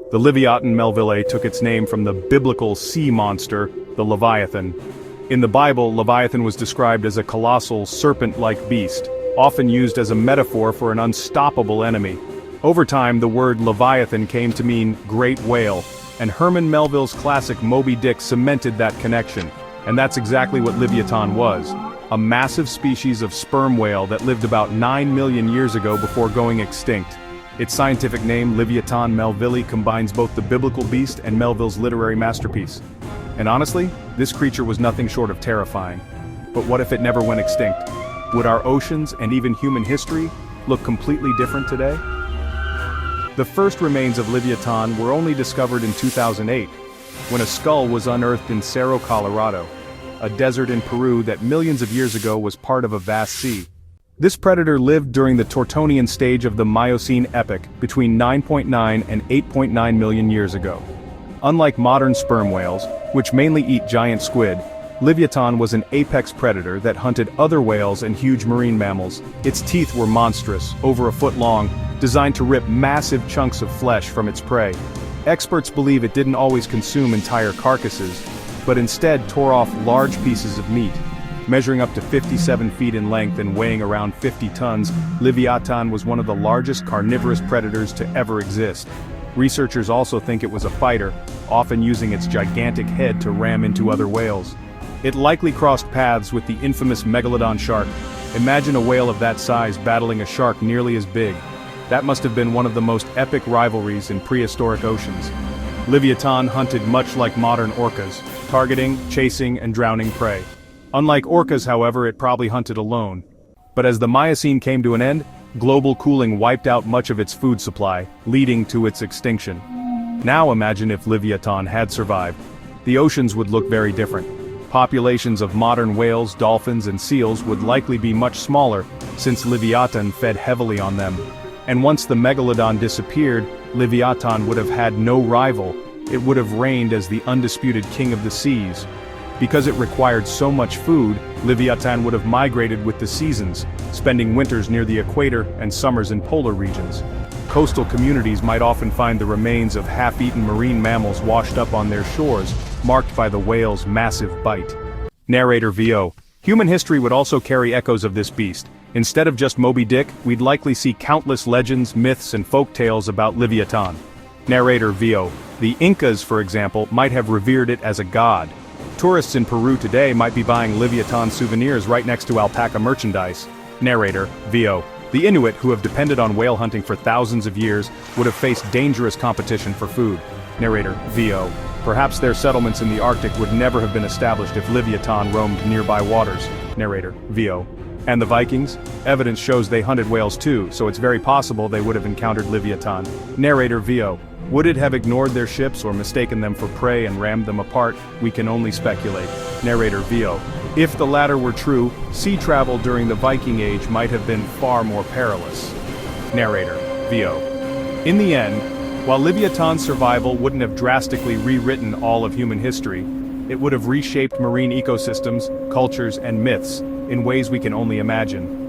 The Livyatan Melville took its name from the biblical sea monster, the Leviathan. In the Bible, Leviathan was described as a colossal, serpent-like beast, often used as a metaphor for an unstoppable enemy. Over time, the word Leviathan came to mean great whale, and Herman Melville's classic Moby Dick cemented that connection. And that's exactly what Livyatan was. A massive species of sperm whale that lived about 9 million years ago before going extinct. Its scientific name, Livyatan Melville, combines both the biblical beast and Melville's literary masterpiece. And honestly, this creature was nothing short of terrifying. But what if it never went extinct? Would our oceans and even human history look completely different today? The first remains of Livyatan were only discovered in 2008, when a skull was unearthed in Cerro, Colorado, a desert in Peru that millions of years ago was part of a vast sea. This predator lived during the Tortonian stage of the Miocene epoch between 9.9 and 8.9 million years ago. Unlike modern sperm whales, which mainly eat giant squid, Livyatan was an apex predator that hunted other whales and huge marine mammals. Its teeth were monstrous, over a foot long, designed to rip massive chunks of flesh from its prey. Experts believe it didn't always consume entire carcasses, but instead tore off large pieces of meat. Measuring up to 57 feet in length and weighing around 50 tons, Livyatan was one of the largest carnivorous predators to ever exist. Researchers also think it was a fighter, often using its gigantic head to ram into other whales. It likely crossed paths with the infamous megalodon shark. Imagine a whale of that size battling a shark nearly as big. That must have been one of the most epic rivalries in prehistoric oceans. Livyatan hunted much like modern orcas, targeting, chasing, and drowning prey. Unlike orcas, however, it probably hunted alone. But as the Miocene came to an end, global cooling wiped out much of its food supply, leading to its extinction. Now imagine if Livyatan had survived. The oceans would look very different. Populations of modern whales, dolphins, and seals would likely be much smaller, since Livyatan fed heavily on them. And once the megalodon disappeared, Livyatan would have had no rival. It would have reigned as the undisputed king of the seas. Because it required so much food, Livyatan would have migrated with the seasons, spending winters near the equator and summers in polar regions. Coastal communities might often find the remains of half-eaten marine mammals washed up on their shores, marked by the whale's massive bite. Narrator VO. Human history would also carry echoes of this beast. Instead of just Moby Dick, we'd likely see countless legends, myths, and folk tales about Livyatan. Narrator VO. The Incas, for example, might have revered it as a god. Tourists in Peru today might be buying Livyatan souvenirs right next to alpaca merchandise. Narrator VO. The Inuit, who have depended on whale hunting for thousands of years, would have faced dangerous competition for food. Narrator VO. Perhaps their settlements in the Arctic would never have been established if Livyatan roamed nearby waters. Narrator VO. And the Vikings? Evidence shows they hunted whales too, so it's very possible they would have encountered Livyatan. Narrator VO. Would it have ignored their ships or mistaken them for prey and rammed them apart? We can only speculate. Narrator VO. If the latter were true, sea travel during the Viking Age might have been far more perilous. Narrator VO. In the end, while Livyatan's survival wouldn't have drastically rewritten all of human history, it would have reshaped marine ecosystems, cultures, and myths in ways we can only imagine.